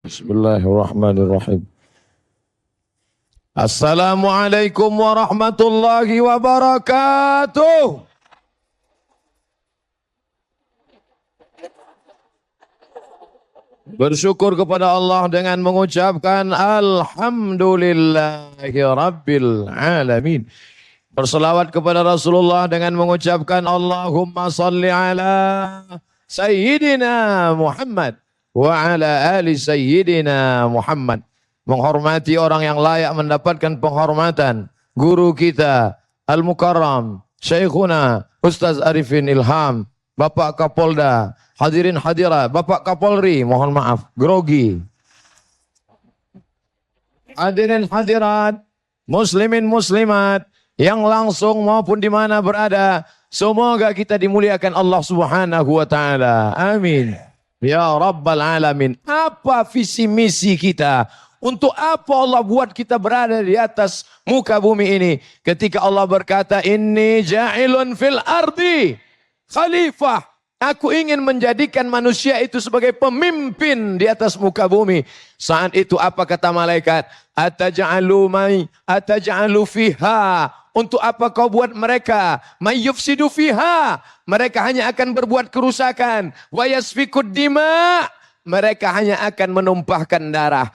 Bismillahirrahmanirrahim. Assalamualaikum warahmatullahi wabarakatuh. Bersyukur kepada Allah dengan mengucapkan Alhamdulillahi Rabbil Alamin. Berselawat kepada Rasulullah dengan mengucapkan Allahumma salli ala Sayyidina Muhammad wa ala ali Sayyidina Muhammad. Menghormati orang yang layak mendapatkan penghormatan. Guru kita Al-Mukarram Syekhuna Ustaz Arifin Ilham, Bapak Kapolda, hadirin hadirat, Bapak Kapolri, mohon maaf, grogi. Hadirin hadirat, muslimin muslimat, yang langsung maupun di mana berada, semoga kita dimuliakan Allah Subhanahu wa taala. Amin. Ya Rabbal Alamin. Apa visi misi kita? Untuk apa Allah buat kita berada di atas muka bumi ini? Ketika Allah berkata, Inni ja'ilun fil ardi khalifah. Aku ingin menjadikan manusia itu sebagai pemimpin di atas muka bumi. Saat itu apa kata malaikat? Ataj'alu fiha. Untuk apa kau buat mereka? Mayyufsidu fiha. Mereka hanya akan berbuat kerusakan. Wa yasfikud dima. Mereka hanya akan menumpahkan darah.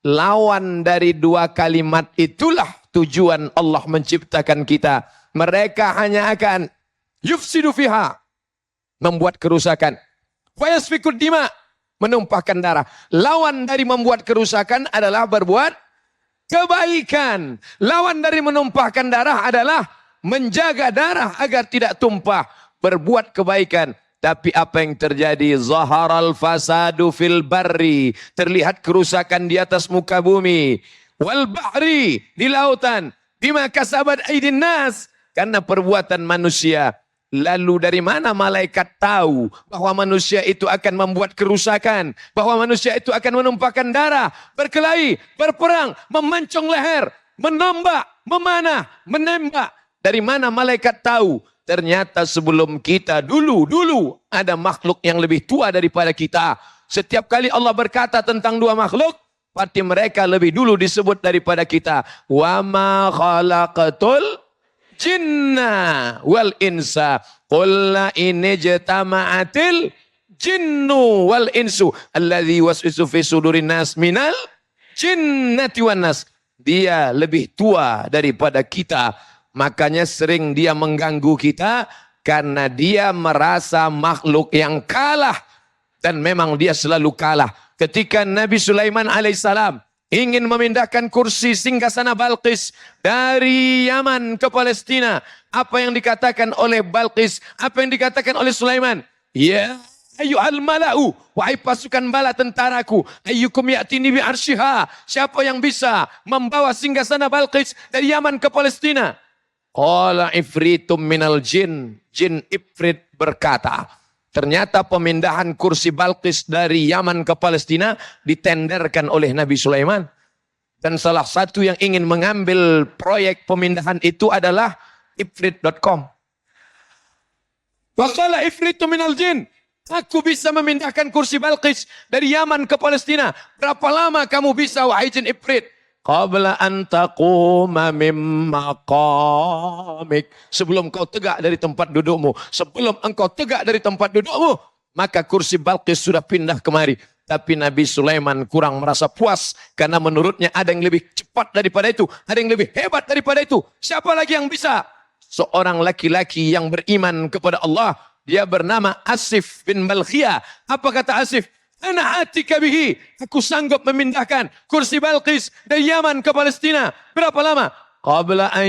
Lawan dari dua kalimat itulah tujuan Allah menciptakan kita. Mereka hanya akan yufsidu fiha, membuat kerusakan. Wa yasfikud dima, menumpahkan darah. Lawan dari membuat kerusakan adalah berbuat kebaikan. Lawan dari menumpahkan darah adalah menjaga darah agar tidak tumpah. Berbuat kebaikan. Tapi apa yang terjadi? Zaharal fasadu fil barri. Terlihat kerusakan di atas muka bumi. Wal bahri, di lautan. Bima kasabat aidin nas. Karena perbuatan manusia. Lalu dari mana malaikat tahu bahwa manusia itu akan membuat kerusakan? Bahwa manusia itu akan menumpahkan darah, berkelahi, berperang, memancung leher, menembak, memanah, menembak. Dari mana malaikat tahu? Ternyata sebelum kita dulu ada makhluk yang lebih tua daripada kita. Setiap kali Allah berkata tentang dua makhluk, pasti mereka lebih dulu disebut daripada kita. Wa ma khalaqatul jinna wal insa qul la in jama'atil jinnu wal insu alladzi waswisu fi sudurin nas minal jinnati wan nas. Dia lebih tua daripada kita. Makanya sering dia mengganggu kita karena dia merasa makhluk yang kalah. Dan memang dia selalu kalah. Ketika Nabi Sulaiman alaihissalam ingin memindahkan kursi singgasana Balqis dari Yaman ke Palestina. Apa yang dikatakan oleh Balqis? Apa yang dikatakan oleh Sulaiman? Ya ayyuhal mala'u, wahai pasukan bala tentaraku, ayyukum ya'tini bi arsyiha. Siapa yang bisa membawa singgasana Balqis dari Yaman ke Palestina? Qala ifritum minal jin. Jin Ifrit berkata, ternyata pemindahan kursi Balqis dari Yaman ke Palestina ditenderkan oleh Nabi Sulaiman. Dan salah satu yang ingin mengambil proyek pemindahan itu adalah ifrit.com. Waqala ifritum minal jin. Aku bisa memindahkan kursi Balqis dari Yaman ke Palestina. Berapa lama kamu bisa, wahai jin Ifrit? Qabla an taquma mim maqamik. Sebelum kau tegak dari tempat dudukmu. Sebelum engkau tegak dari tempat dudukmu, maka kursi Balqis sudah pindah kemari. Tapi Nabi Sulaiman kurang merasa puas. Karena menurutnya ada yang lebih cepat daripada itu. Ada yang lebih hebat daripada itu. Siapa lagi yang bisa? Seorang laki-laki yang beriman kepada Allah. Dia bernama Asif bin Balkhiyah. Apa kata Asif? Ana atika bihi. Aku sanggup memindahkan kursi Balqis dari Yaman ke Palestina. Berapa lama? Qabla an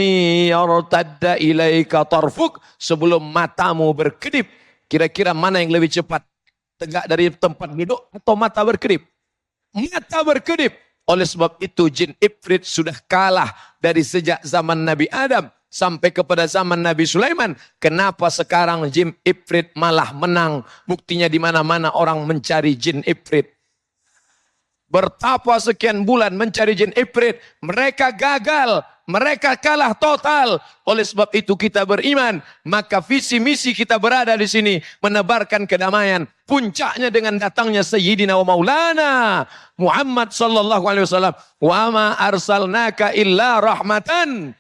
yartadda ilaika tarfuk. Sebelum matamu berkedip. Kira-kira mana yang lebih cepat? Tegak dari tempat duduk atau mata berkedip? Mata berkedip. Oleh sebab itu jin Ifrit sudah kalah dari sejak zaman Nabi Adam sampai kepada zaman Nabi Sulaiman. Kenapa sekarang jin Ifrit malah menang? Buktinya di mana-mana orang mencari jin Ifrit. Bertapa sekian bulan mencari jin Ifrit, mereka gagal. Mereka kalah total. Oleh sebab itu kita beriman. Maka visi misi kita berada di sini. Menebarkan kedamaian. Puncaknya dengan datangnya Sayyidina wa Maulana Muhammad sallallahu alaihi wasallam. Wa ma arsalnaka illa rahmatan.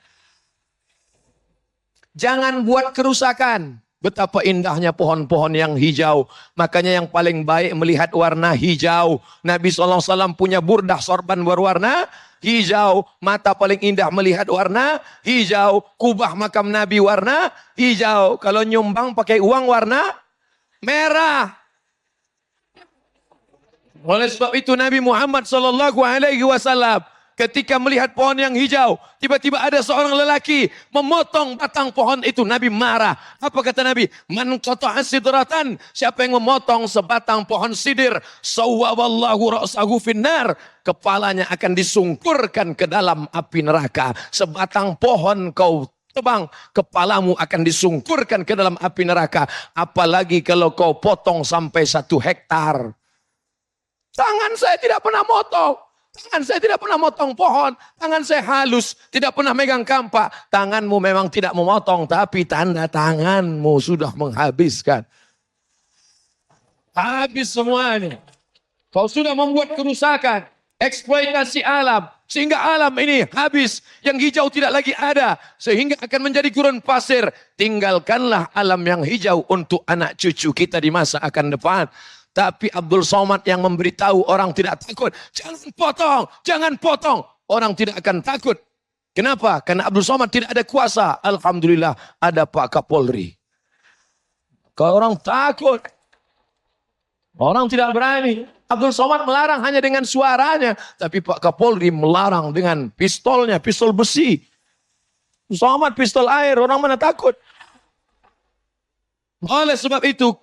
Jangan buat kerusakan. Betapa indahnya pohon-pohon yang hijau. Makanya yang paling baik melihat warna hijau. Nabi SAW punya burdah sorban berwarna hijau. Mata paling indah melihat warna hijau. Kubah makam Nabi warna hijau. Kalau nyumbang pakai uang warna merah. Oleh sebab itu Nabi Muhammad SAW ketika melihat pohon yang hijau, tiba-tiba ada seorang lelaki memotong batang pohon itu. Nabi marah. Apa kata Nabi? Man qata'a sidratan. Siapa yang memotong sebatang pohon sidir, sawwaballahu ra'sahu finnar. Kepalanya akan disungkurkan ke dalam api neraka. Sebatang pohon kau tebang, kepalamu akan disungkurkan ke dalam api neraka. Apalagi kalau kau potong sampai 1 hektar. Tangan saya tidak pernah motong. Tangan saya tidak pernah motong pohon. Tangan saya halus. Tidak pernah megang kampak. Tanganmu memang tidak memotong. Tapi tanda tanganmu sudah menghabiskan. Habis semuanya. Kau sudah membuat kerusakan. Eksploitasi alam. Sehingga alam ini habis. Yang hijau tidak lagi ada. Sehingga akan menjadi gurun pasir. Tinggalkanlah alam yang hijau untuk anak cucu kita di masa akan depan. Tapi Abdul Somad yang memberitahu orang tidak takut. Jangan potong, jangan potong. Orang tidak akan takut. Kenapa? Karena Abdul Somad tidak ada kuasa. Alhamdulillah ada Pak Kapolri. Kalau orang takut. Orang tidak berani. Abdul Somad melarang hanya dengan suaranya. Tapi Pak Kapolri melarang dengan pistolnya, pistol besi. Abdul Somad pistol air, orang mana takut. Oleh sebab itu,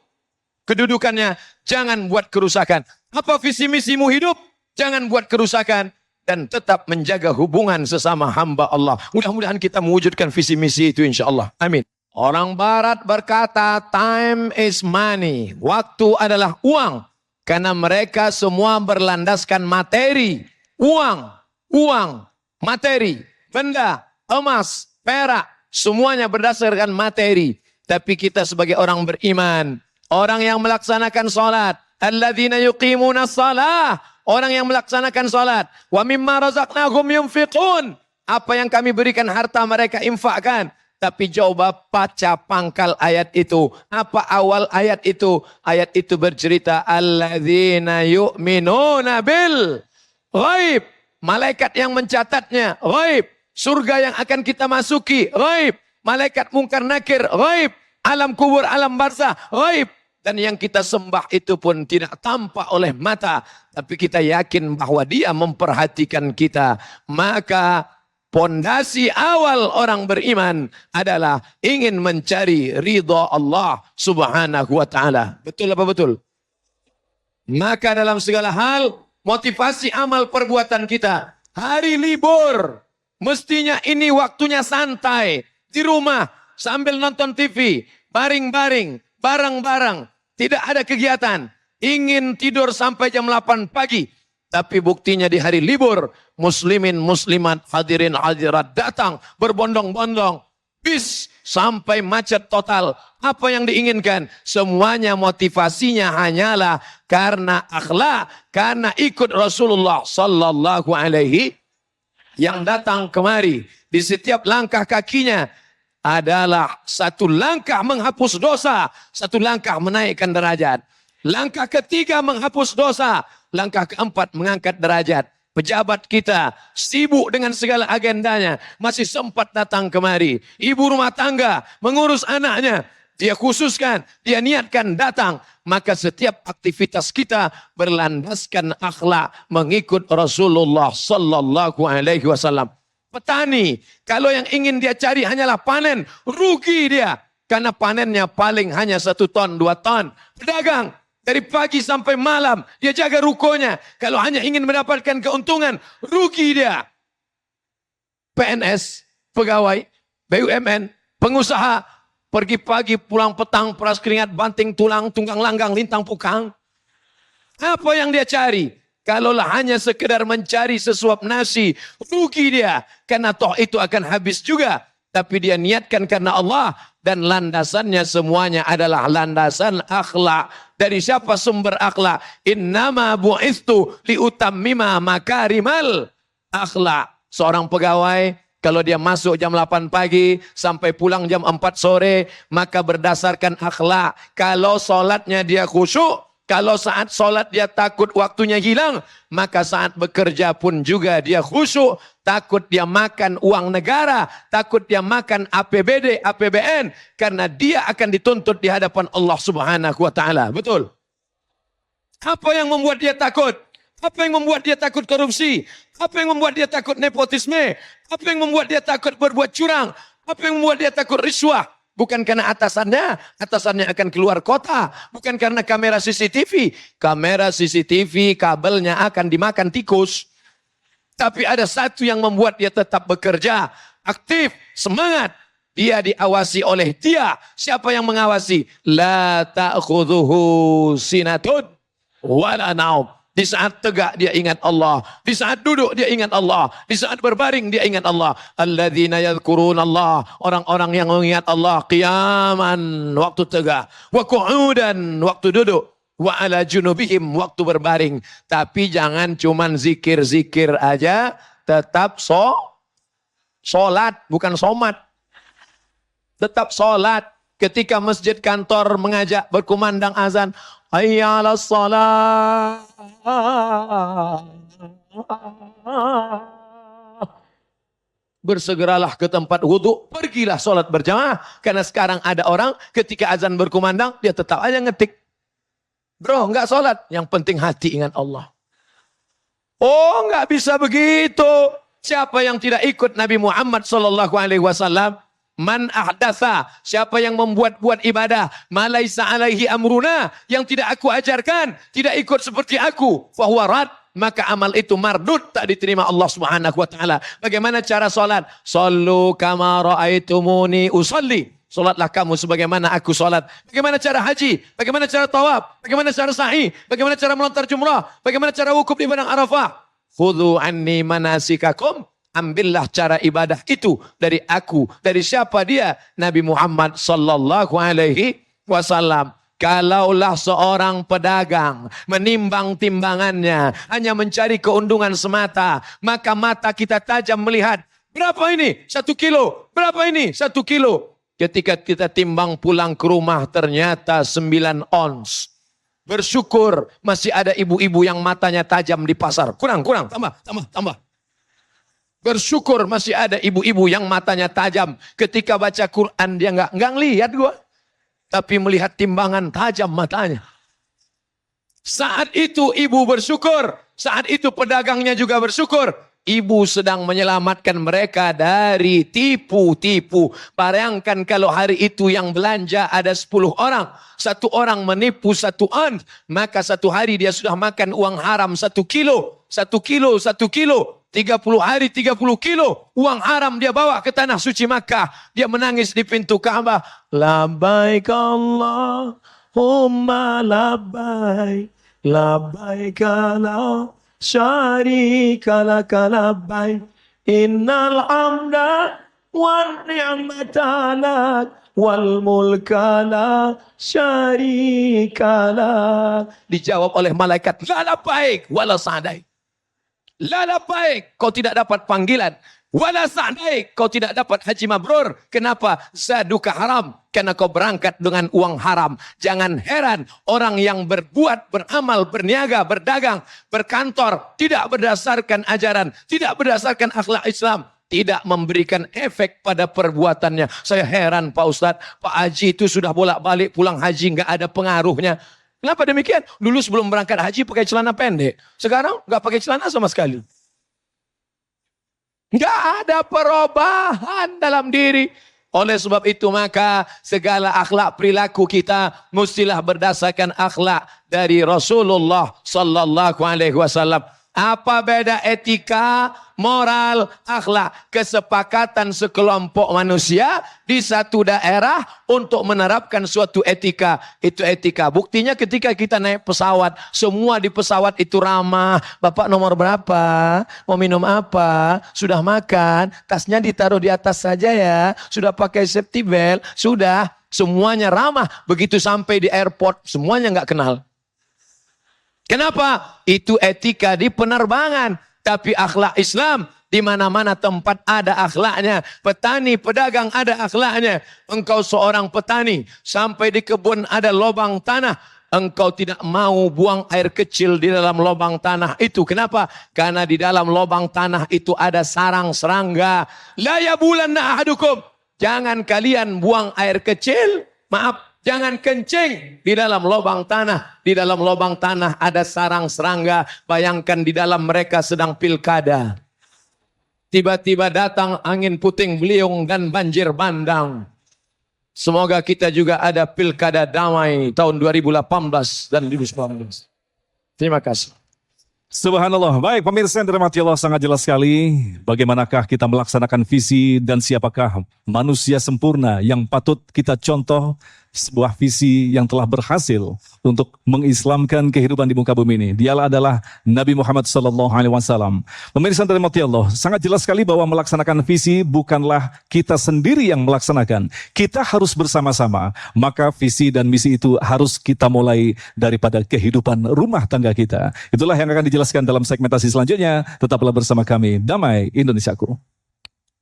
kedudukannya, jangan buat kerusakan. Apa visi misimu hidup? Jangan buat kerusakan. Dan tetap menjaga hubungan sesama hamba Allah. Mudah-mudahan kita mewujudkan visi misi itu insya Allah. Amin. Orang barat berkata, time is money. Waktu adalah uang. Karena mereka semua berlandaskan materi. Uang, materi, benda, emas, perak. Semuanya berdasarkan materi. Tapi kita sebagai orang beriman, orang yang melaksanakan salat, alladzina yuqimuna shalah, orang yang melaksanakan salat, wa mimma razaqnahum yunfiqun, apa yang kami berikan harta mereka infakkan. Tapi coba baca pangkal ayat itu. Apa awal ayat itu? Ayat itu bercerita alladzina yu'minuna bil ghaib, malaikat yang mencatatnya ghaib, surga yang akan kita masuki ghaib, malaikat mungkar nakir ghaib, alam kubur, alam barzah ghaib. Dan yang kita sembah itu pun tidak tampak oleh mata. Tapi kita yakin bahwa dia memperhatikan kita. Maka pondasi awal orang beriman adalah ingin mencari ridha Allah subhanahu wa ta'ala. Betul apa betul? Maka dalam segala hal, motivasi amal perbuatan kita. Hari libur, mestinya ini waktunya santai. Di rumah, sambil nonton TV, baring-baring, bareng-bareng. Tidak ada kegiatan. Ingin tidur sampai jam 8 pagi. Tapi buktinya di hari libur. Muslimin, muslimat, hadirin, hadirat datang berbondong-bondong. Bis sampai macet total. Apa yang diinginkan? Semuanya motivasinya hanyalah karena akhlak. Karena ikut Rasulullah sallallahu alaihi yang datang kemari. Di setiap langkah kakinya adalah satu langkah menghapus dosa, satu langkah menaikkan derajat. Langkah ketiga menghapus dosa, langkah keempat mengangkat derajat. Pejabat kita sibuk dengan segala agendanya, masih sempat datang kemari. Ibu rumah tangga mengurus anaknya, dia khususkan, dia niatkan datang. Maka setiap aktivitas kita berlandaskan akhlak mengikut Rasulullah sallallahu alaihi wasallam. Petani, kalau yang ingin dia cari hanyalah panen, rugi dia. Karena panennya paling hanya 1 ton, 2 ton. Pedagang, dari pagi sampai malam, dia jaga rukonya. Kalau hanya ingin mendapatkan keuntungan, rugi dia. PNS, pegawai, BUMN, pengusaha, pergi pagi, pulang petang, peras keringat, banting tulang, tunggang langgang, lintang pukang. Apa yang dia cari? Kalaulah hanya sekedar mencari sesuap nasi, rugi dia. Karena toh itu akan habis juga. Tapi dia niatkan karena Allah. Dan landasannya semuanya adalah landasan akhlak. Dari siapa sumber akhlak? Innama bu'ithu liutammima makarimal akhlak. Seorang pegawai, kalau dia masuk jam 8 pagi sampai pulang jam 4 sore, maka berdasarkan akhlak. Kalau solatnya dia khusyuk, kalau saat solat dia takut waktunya hilang, maka saat bekerja pun juga dia khusyuk. Takut dia makan uang negara, takut dia makan APBD, APBN. Karena dia akan dituntut di hadapan Allah Subhanahu wa Ta'ala. Betul? Apa yang membuat dia takut? Apa yang membuat dia takut korupsi? Apa yang membuat dia takut nepotisme? Apa yang membuat dia takut berbuat curang? Apa yang membuat dia takut riswah? Bukan karena atasannya akan keluar kota. Bukan karena kamera CCTV. Kamera CCTV kabelnya akan dimakan tikus. Tapi ada satu yang membuat dia tetap bekerja. Aktif, semangat. Dia diawasi oleh dia. Siapa yang mengawasi? La ta'khudhuhu sinatun wala naum. Di saat tegak dia ingat Allah. Di saat duduk dia ingat Allah. Di saat berbaring dia ingat Allah. Alladzina yadhkuruna Allah. Orang-orang yang mengingat Allah. Qiyaman waktu tegak. Wa qu'udan waktu duduk. Wa ala junubihim waktu berbaring. Tapi jangan cuman zikir-zikir aja. Tetap solat. Bukan somat. Tetap solat. Ketika masjid kantor mengajak berkumandang azan. Hayya 'alas shalah. Bersegeralah ke tempat wudhu, pergilah sholat berjamaah. Karena sekarang ada orang ketika azan berkumandang, dia tetap aja ngetik. Bro, enggak sholat. Yang penting hati ingat Allah. Oh, enggak bisa begitu. Siapa yang tidak ikut Nabi Muhammad SAW? Man ahdatha, siapa yang membuat-buat ibadah, malaisa alaihi amruna, yang tidak aku ajarkan, tidak ikut seperti aku, fahuwa rad, maka amal itu mardud, tak diterima Allah Subhanahu wa Ta'ala. Bagaimana cara solat? Sallu kama ra'aitumuni usalli. Solatlah kamu sebagaimana aku solat. Bagaimana cara haji? Bagaimana cara tawaf? Bagaimana cara sa'i? Bagaimana cara melontar jumrah? Bagaimana cara wukuf di padang Arafah? Khudhu anni manasikakum. Ambillah cara ibadah itu dari aku. Dari siapa dia? Nabi Muhammad sallallahu alaihi wasallam. Kalaulah seorang pedagang menimbang timbangannya, hanya mencari keuntungan semata, maka mata kita tajam melihat. Berapa ini? 1 kilo. Berapa ini? 1 kilo. Ketika kita timbang pulang ke rumah ternyata 9 ons. Bersyukur masih ada ibu-ibu yang matanya tajam di pasar. Kurang, tambah. Bersyukur masih ada ibu-ibu yang matanya tajam. Ketika baca Quran dia nggak ngelihat gua. Tapi melihat timbangan tajam matanya. Saat itu ibu bersyukur. Saat itu pedagangnya juga bersyukur. Ibu sedang menyelamatkan mereka dari tipu-tipu. Bayangkan kalau hari itu yang belanja ada 10 orang. 1 orang menipu 1 on. Maka 1 hari dia sudah makan uang haram 1 kilo. 1 kilo. 30 hari 30 kilo. Uang haram dia bawa ke tanah suci Makkah. Dia menangis di pintu Ka'bah. Labbaik Allahumma labbaik. Labbaik la syarika laka labbaik. Innal hamda wan ni'mata lak. Wal mulka la syarika lak. Dijawab oleh malaikat. La labbaik wala sa'daik. Lala baik, kau tidak dapat panggilan. Wala sa'daik, kau tidak dapat haji mabrur. Kenapa? Zaduka haram. Karena kau berangkat dengan uang haram. Jangan heran orang yang berbuat, beramal, berniaga, berdagang, berkantor. Tidak berdasarkan ajaran. Tidak berdasarkan akhlak Islam. Tidak memberikan efek pada perbuatannya. Saya heran Pak Ustadz. Pak Haji itu sudah bolak-balik pulang haji. Nggak ada pengaruhnya. Kenapa demikian? Dulu sebelum berangkat haji pakai celana pendek. Sekarang nggak pakai celana sama sekali. Nggak ada perubahan dalam diri. Oleh sebab itu maka segala akhlak perilaku kita mestilah berdasarkan akhlak dari Rasulullah sallallahu alaihi wasallam. Apa beda etika, moral, akhlak? Kesepakatan sekelompok manusia di satu daerah untuk menerapkan suatu etika. Itu etika. Buktinya ketika kita naik pesawat, semua di pesawat itu ramah. Bapak nomor berapa? Mau minum apa? Sudah makan? Tasnya ditaruh di atas saja ya. Sudah pakai safety belt? Sudah. Semuanya ramah. Begitu sampai di airport, semuanya nggak kenal. Kenapa? Itu etika di penerbangan. Tapi akhlak Islam, di mana-mana tempat ada akhlaknya. Petani, pedagang ada akhlaknya. Engkau seorang petani, sampai di kebun ada lubang tanah. Engkau tidak mau buang air kecil di dalam lubang tanah itu. Kenapa? Karena di dalam lubang tanah itu ada sarang serangga. La yabulanna ahadukum. Jangan kalian buang air kecil. Maaf. Jangan kencing di dalam lubang tanah. Di dalam lubang tanah ada sarang serangga. Bayangkan di dalam mereka sedang pilkada. Tiba-tiba datang angin puting beliung dan banjir bandang. Semoga kita juga ada pilkada damai tahun 2018 dan 2019. Terima kasih. Subhanallah. Baik pemirsa yang dirahmati Allah, sangat jelas sekali bagaimanakah kita melaksanakan visi dan siapakah manusia sempurna yang patut kita contoh, sebuah visi yang telah berhasil untuk mengislamkan kehidupan di muka bumi ini. Dialah adalah Nabi Muhammad SAW. Pemirsa yang dirahmati Allah, sangat jelas sekali bahwa melaksanakan visi bukanlah kita sendiri yang melaksanakan. Kita harus bersama-sama. Maka visi dan misi itu harus kita mulai daripada kehidupan rumah tangga kita. Itulah yang akan dijelaskan dalam segmentasi selanjutnya. Tetaplah bersama kami. Damai Indonesiaku.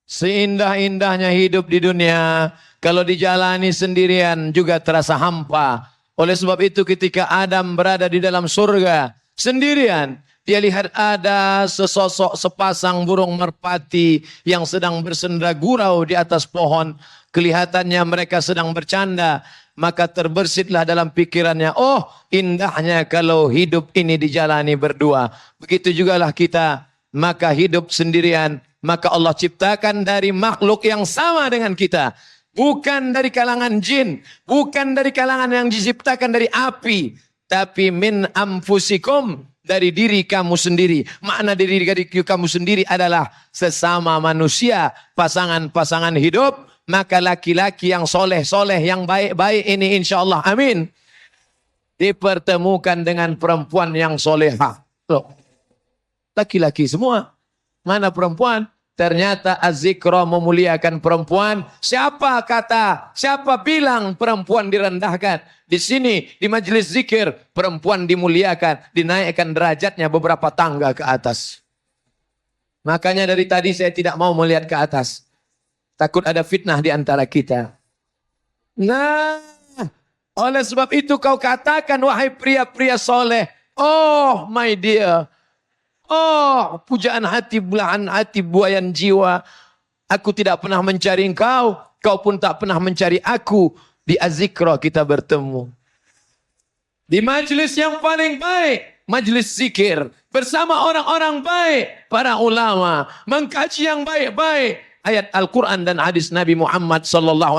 Seindah-indahnya hidup di dunia, kalau dijalani sendirian juga terasa hampa. Oleh sebab itu ketika Adam berada di dalam surga sendirian, dia lihat ada sesosok sepasang burung merpati yang sedang bersenda gurau di atas pohon. Kelihatannya mereka sedang bercanda. Maka terbersitlah dalam pikirannya, oh indahnya kalau hidup ini dijalani berdua. Begitu jugalah kita, maka hidup sendirian. Maka Allah ciptakan dari makhluk yang sama dengan kita. Bukan dari kalangan jin. Bukan dari kalangan yang diciptakan dari api. Tapi min amfusikum. Dari diri kamu sendiri. Makna dari kamu sendiri adalah sesama manusia. Pasangan-pasangan hidup. Maka laki-laki yang soleh-soleh, yang baik-baik ini insya Allah. Amin. Dipertemukan dengan perempuan yang soleha. Loh. Laki-laki semua. Mana perempuan? Ternyata az-zikra memuliakan perempuan. Siapa bilang perempuan direndahkan? Di sini, di majelis zikir, perempuan dimuliakan, dinaikkan derajatnya beberapa tangga ke atas. Makanya dari tadi saya tidak mau melihat ke atas. Takut ada fitnah di antara kita. Nah, oleh sebab itu kau katakan, wahai pria-pria soleh, oh my dear, oh, pujaan hati, belahan hati, buayan jiwa. Aku tidak pernah mencari engkau, kau pun tak pernah mencari aku. Di az-zikra kita bertemu. Di majelis yang paling baik, majelis zikir. Bersama orang-orang baik, para ulama. Mengkaji yang baik-baik. Ayat Al-Quran dan hadis Nabi Muhammad SAW.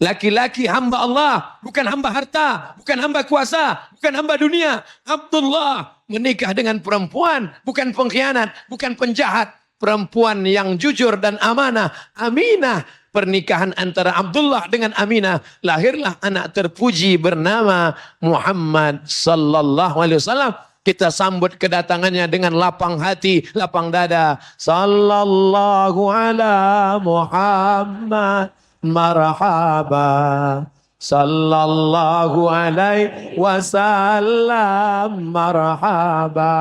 Laki-laki hamba Allah, bukan hamba harta, bukan hamba kuasa, bukan hamba dunia. Abdullah menikah dengan perempuan, bukan pengkhianat, bukan penjahat. Perempuan yang jujur dan amanah. Aminah. Pernikahan antara Abdullah dengan Aminah. Lahirlah anak terpuji bernama Muhammad SAW. Kita sambut kedatangannya dengan lapang hati, lapang dada. Sallallahu ala Muhammad marhaba. Sallallahu alaihi wasallam marhaba.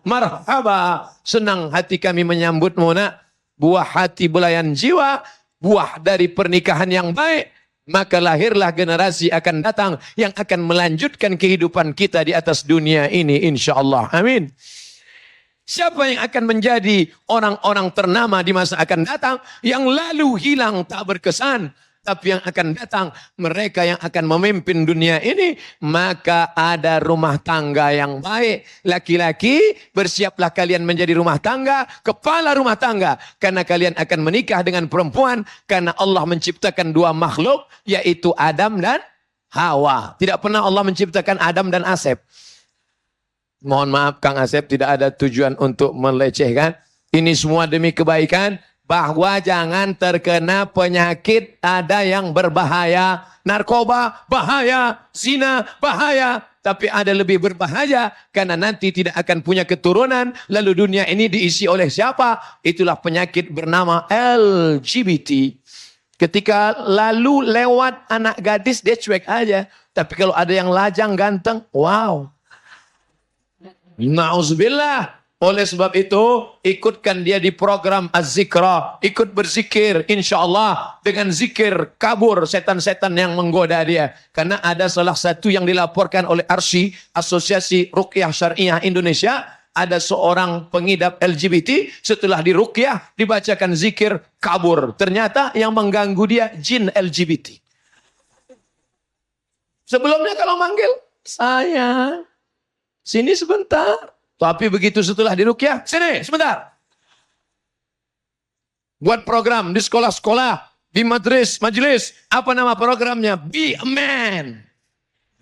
Marhaba. Senang hati kami menyambutmu nak. Buah hati belayan jiwa. Buah dari pernikahan yang baik. Maka lahirlah generasi akan datang yang akan melanjutkan kehidupan kita di atas dunia ini insya-Allah. Amin. Siapa yang akan menjadi orang-orang ternama di masa akan datang yang lalu hilang tak berkesan, tapi yang akan datang mereka yang akan memimpin dunia ini, maka ada rumah tangga yang baik. Laki-laki, bersiaplah kalian menjadi rumah tangga, kepala rumah tangga, karena kalian akan menikah dengan perempuan, karena Allah menciptakan dua makhluk, yaitu Adam dan Hawa. Tidak pernah Allah menciptakan Adam dan Asep. Mohon maaf Kang Asep, tidak ada tujuan untuk melecehkan. Ini semua demi kebaikan, bahwa jangan terkena penyakit ada yang berbahaya. Narkoba bahaya, zina bahaya, tapi ada lebih berbahaya karena nanti tidak akan punya keturunan. Lalu dunia ini diisi oleh siapa? Itulah penyakit bernama LGBT. Ketika lalu lewat anak gadis dia cuek aja. Tapi kalau ada yang lajang ganteng, wow. Na'udzubillah. Oleh sebab itu, ikutkan dia di program Az-Zikra. Ikut berzikir, insya Allah. Dengan zikir, kabur setan-setan yang menggoda dia. Karena ada salah satu yang dilaporkan oleh ARSY, Asosiasi Ruqyah Syariah Indonesia. Ada seorang pengidap LGBT, setelah diruqyah, dibacakan zikir, kabur. Ternyata yang mengganggu dia, jin LGBT. Sebelumnya kalau manggil, sayang, sini sebentar. Tapi begitu setelah diruqyah, sini sebentar. Buat program di sekolah-sekolah, di majelis. Apa nama programnya? Be a man.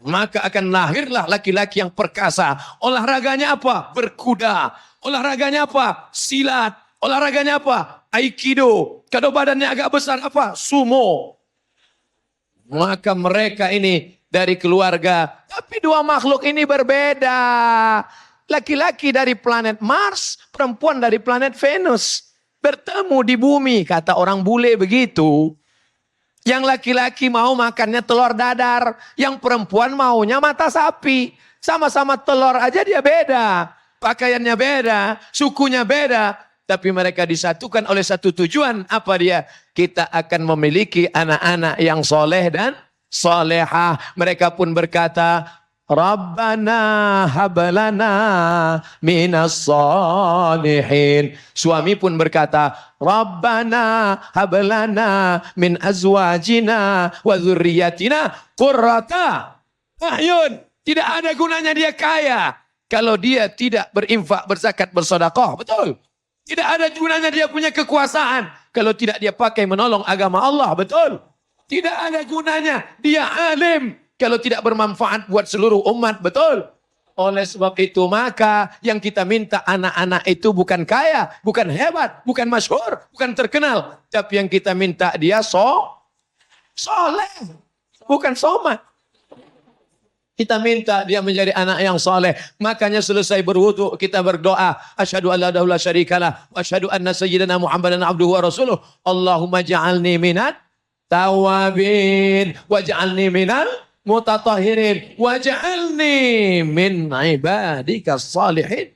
Maka akan lahirlah laki-laki yang perkasa. Olahraganya apa? Berkuda. Olahraganya apa? Silat. Olahraganya apa? Aikido. Kalau badannya agak besar apa? Sumo. Maka mereka ini dari keluarga. Tapi dua makhluk ini berbeda. Laki-laki dari planet Mars, perempuan dari planet Venus. Bertemu di bumi, kata orang bule begitu. Yang laki-laki mau makannya telur dadar. Yang perempuan maunya mata sapi. Sama-sama telur aja dia beda. Pakaiannya beda, sukunya beda. Tapi mereka disatukan oleh satu tujuan. Apa dia? Kita akan memiliki anak-anak yang soleh dan solehah. Mereka pun berkata, Rabbana hablana minas salihin. Suami pun berkata, Rabbana hablana min azwajina wa dzurriyyatina qurrata a'yun. Tidak ada gunanya dia kaya kalau dia tidak berinfak, berzakat, bersedekah. Betul. Tidak ada gunanya dia punya kekuasaan kalau tidak dia pakai menolong agama Allah. Betul. Tidak ada gunanya dia alim kalau tidak bermanfaat buat seluruh umat, betul. Oleh sebab itu maka yang kita minta anak-anak itu bukan kaya, bukan hebat, bukan masyhur, bukan terkenal. Tapi yang kita minta dia soleh, bukan somat. Kita minta dia menjadi anak yang soleh. Makanya selesai berwudu kita berdoa. Asyhadu an la ilaha illallah syarikalah. Wa asyhadu anna sayyidina Muhammadan abduhu wa rasuluh. Allahumma ja'alni minat tawabin. Waj'alni minal mutatahirin waj'alni min ibadika salihin.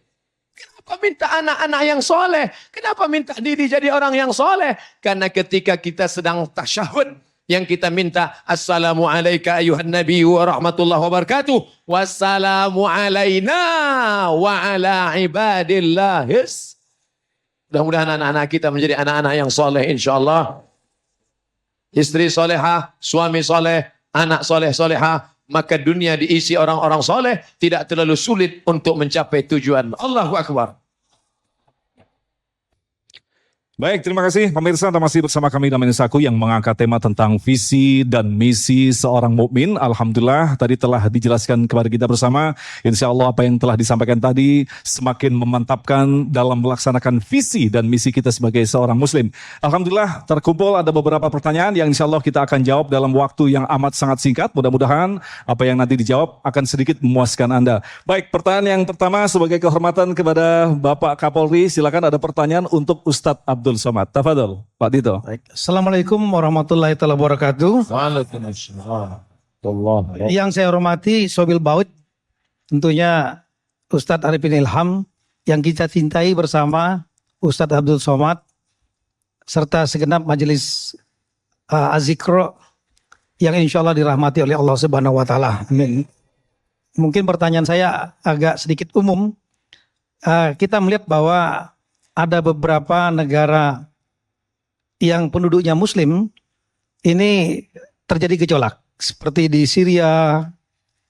Kenapa minta anak-anak yang soleh? Kenapa minta diri jadi orang yang soleh? Karena ketika kita sedang tasyahud, yang kita minta assalamu alayka ayuhan nabi wa rahmatullahi wa barakatuh wassalamu alayna wa ala ibadillahis. Mudah-mudahan anak-anak kita menjadi anak-anak yang soleh insyaAllah. Istri solehah, suami soleh, anak soleh-solehah, maka dunia diisi orang-orang soleh, tidak terlalu sulit untuk mencapai tujuan. Allahu Akbar. Baik, terima kasih pemirsa, Anda masih bersama kami dalam Saku yang mengangkat tema tentang visi dan misi seorang mukmin. Alhamdulillah tadi telah dijelaskan kepada kita bersama. Insya Allah apa yang telah disampaikan tadi semakin memantapkan dalam melaksanakan visi dan misi kita sebagai seorang muslim. Alhamdulillah terkumpul ada beberapa pertanyaan yang insya Allah kita akan jawab dalam waktu yang amat sangat singkat. Mudah-mudahan apa yang nanti dijawab akan sedikit memuaskan Anda. Baik, pertanyaan yang pertama sebagai kehormatan kepada Bapak Kapolri, silakan ada pertanyaan untuk Ustadz Abdul Somad. Tafadhol, Pak Dito. Baik. Assalamualaikum warahmatullahi wabarakatuh. Waalaikumsalam. Yang saya hormati Sobil Baut, tentunya Ustadz Arifin Ilham, yang kita cintai bersama Ustadz Abdul Somad, serta segenap majelis Az-Zikra yang insya Allah dirahmati oleh Allah Subhanahu Wa Taala. Amin. Mungkin pertanyaan saya agak sedikit umum. Kita melihat bahwa ada beberapa negara yang penduduknya muslim ini terjadi gejolak seperti di Syria,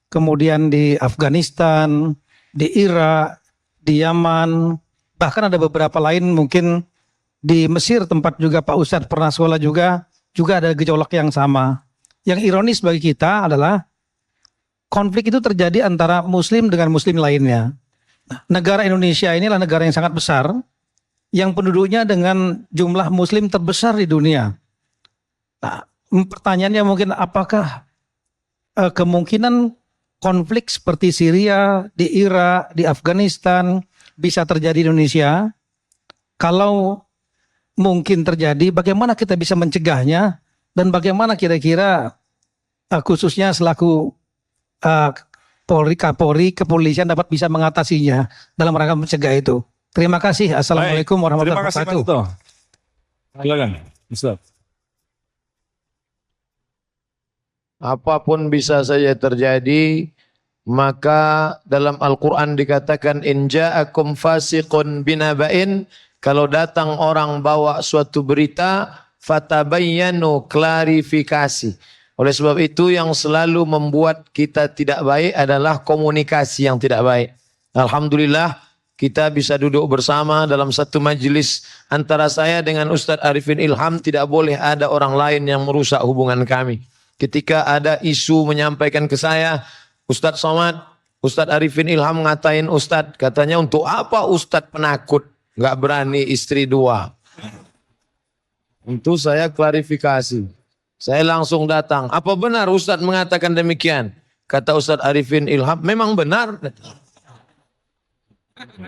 kemudian di Afghanistan, di Irak, di Yaman, bahkan ada beberapa lain mungkin di Mesir tempat juga Pak Ustadz pernah sekolah juga ada gejolak yang sama. Yang ironis bagi kita adalah konflik itu terjadi antara muslim dengan muslim lainnya. negara Indonesia inilah negara yang sangat besar, yang penduduknya dengan jumlah muslim terbesar di dunia. Nah, pertanyaannya mungkin apakah kemungkinan konflik seperti Syria, di Irak, di Afghanistan bisa terjadi di Indonesia? Kalau mungkin terjadi, bagaimana kita bisa mencegahnya dan bagaimana kira-kira khususnya selaku Polri, Kapolri, kepolisian dapat bisa mengatasinya dalam rangka mencegah itu. Terima kasih. Assalamualaikum warahmatullahi wabarakatuh. Terima kasih, Pak Tito. Silakan, Ustaz. Apapun bisa saja terjadi, maka dalam Al-Quran dikatakan in ja'akum fasiqun binaba'in, kalau datang orang bawa suatu berita, fatabayyanu, klarifikasi. Oleh sebab itu yang selalu membuat kita tidak baik adalah komunikasi yang tidak baik. Alhamdulillah kita bisa duduk bersama dalam satu majelis antara saya dengan Ustadz Arifin Ilham, tidak boleh ada orang lain yang merusak hubungan kami. Ketika ada isu menyampaikan ke saya, Ustadz Somad, Ustadz Arifin Ilham ngatain Ustadz, katanya untuk apa Ustadz penakut, nggak berani istri dua. Untuk saya klarifikasi, saya langsung datang. Apa benar Ustadz mengatakan demikian? Kata Ustadz Arifin Ilham, memang benar.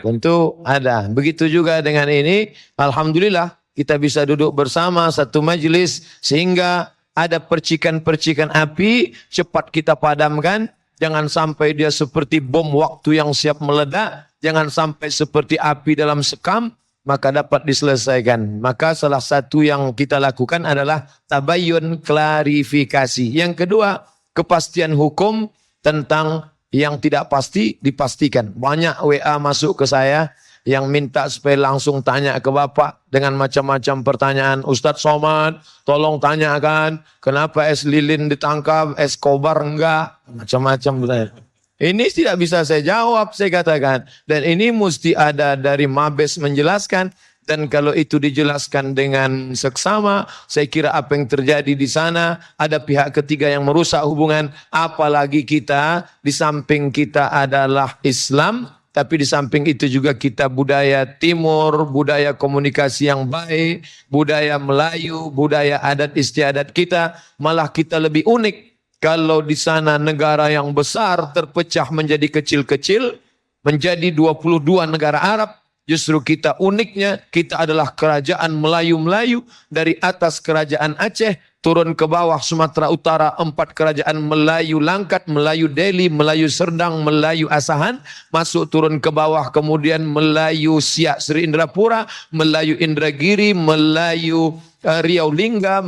Tentu ada. Begitu juga dengan ini, alhamdulillah kita bisa duduk bersama satu majelis sehingga ada percikan-percikan api, cepat kita padamkan. Jangan sampai dia seperti bom waktu yang siap meledak. Jangan sampai seperti api dalam sekam, maka dapat diselesaikan. Maka salah satu yang kita lakukan adalah tabayyun, klarifikasi. Yang kedua, kepastian hukum tentang yang tidak pasti dipastikan. Banyak WA masuk ke saya yang minta supaya langsung tanya ke Bapak dengan macam-macam pertanyaan. Ustadz Somad, tolong tanyakan kenapa es lilin ditangkap, es kobar enggak, macam-macam pertanyaan. Ini tidak bisa saya jawab, saya katakan. Dan ini mesti ada dari Mabes menjelaskan. Dan kalau itu dijelaskan dengan seksama, saya kira apa yang terjadi di sana, ada pihak ketiga yang merusak hubungan. Apalagi kita, di samping kita adalah Islam, tapi di samping itu juga kita budaya timur, budaya komunikasi yang baik, budaya Melayu, budaya adat istiadat kita, malah kita lebih unik. Kalau di sana negara yang besar terpecah menjadi kecil-kecil, menjadi 22 negara Arab, justru kita uniknya, kita adalah kerajaan Melayu-Melayu, dari atas kerajaan Aceh, turun ke bawah Sumatera Utara, 4 kerajaan Melayu Langkat, Melayu Delhi, Melayu Serdang, Melayu Asahan, masuk turun ke bawah, kemudian Melayu Siak Sri Indrapura, Melayu Indragiri, Melayu Riau Lingga,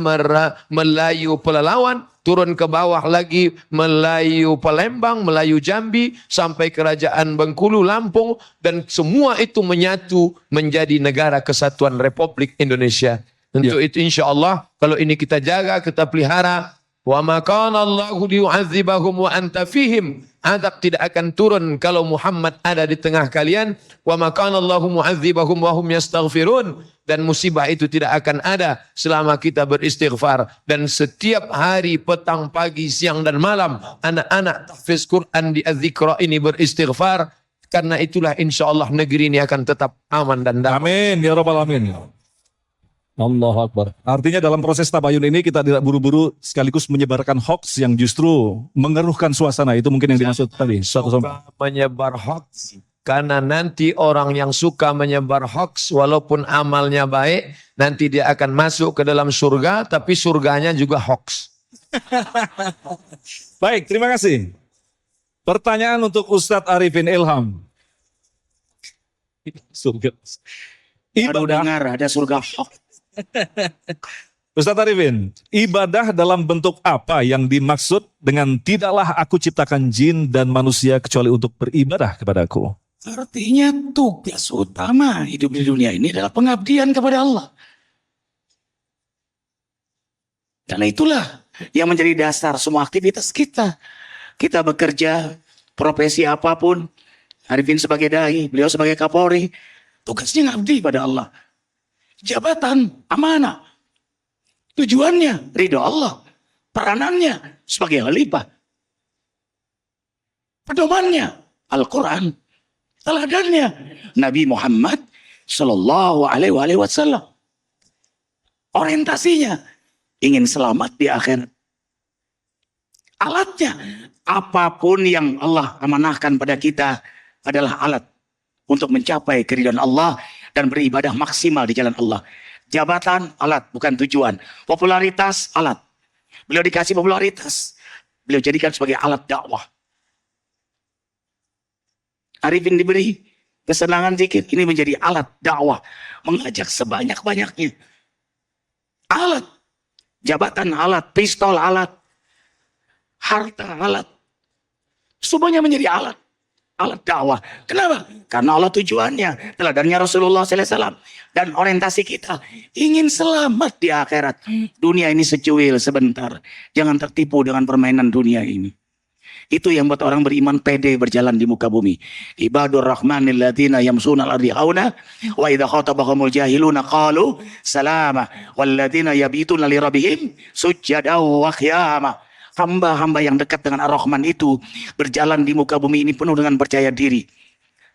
Melayu Pelalawan, turun ke bawah lagi Melayu Palembang, Melayu Jambi, sampai kerajaan Bengkulu, Lampung, dan semua itu menyatu menjadi negara kesatuan Republik Indonesia. Untuk itu insya Allah kalau ini kita jaga, kita pelihara, wa ma kana Allahu liyu'adzibahum wa anta fihim, azab tidak akan turun kalau Muhammad ada di tengah kalian. Wa ma kana Allahu mu'adzibahum wa hum yastaghfirun, dan musibah itu tidak akan ada selama kita beristighfar. Dan setiap hari, petang, pagi, siang dan malam, anak-anak tahfiz Quran di Az-Zikra ini beristighfar. Karena itulah insya Allah negeri ini akan tetap aman dan damai. Amin ya rabbal alamin. Allahu Akbar. Artinya dalam proses tabayun ini kita tidak buru-buru sekaligus menyebarkan hoax yang justru mengeruhkan suasana. Itu mungkin yang dimaksud tadi. Suka menyebar hoax. Karena nanti orang yang suka menyebar hoax walaupun amalnya baik, nanti dia akan masuk ke dalam surga, tapi surganya juga hoax. Baik, terima kasih. Pertanyaan untuk Ustadz Arifin Ilham. Surga. Baru dengar ada surga hoax. Ustadz Arifin, ibadah dalam bentuk apa yang dimaksud dengan tidaklah aku ciptakan jin dan manusia kecuali untuk beribadah kepadaku? Artinya tugas utama hidup di dunia ini adalah pengabdian kepada Allah. Karena itulah yang menjadi dasar semua aktivitas kita. Kita bekerja, profesi apapun, Arifin sebagai dai, beliau sebagai Kapolri, tugasnya ngabdi pada Allah. Jabatan, amanah. Tujuannya, ridho Allah. Peranannya, sebagai khalifah. Pedomannya, Al-Quran. Teladannya Nabi Muhammad Sallallahu Alaihi Wasallam. Orientasinya ingin selamat di akhirat. Alatnya apapun yang Allah amanahkan pada kita adalah alat untuk mencapai keridhaan Allah dan beribadah maksimal di jalan Allah. Jabatan alat, bukan tujuan. Popularitas alat. Beliau dikasih popularitas, beliau jadikan sebagai alat dakwah. Arifin diberi kesenangan zikir, ini menjadi alat dakwah, mengajak sebanyak-banyaknya. Alat, jabatan alat, pistol alat, harta alat, semuanya menjadi alat. Alat dakwah. Kenapa? Karena Allah tujuannya, teladannya Rasulullah SAW. Dan orientasi kita ingin selamat di akhirat. Dunia ini secuil sebentar. Jangan tertipu dengan permainan dunia ini. Itu yang buat orang beriman pede berjalan di muka bumi. Ibadur rahmanil ladzina yamsuna al-ardi hauna wa idza khatabahumul jahiluna qalu salama wal ladzina yabituna li rabbihim sujada wa qiyama. Hamba-hamba yang dekat dengan Ar-Rahman itu berjalan di muka bumi ini penuh dengan percaya diri,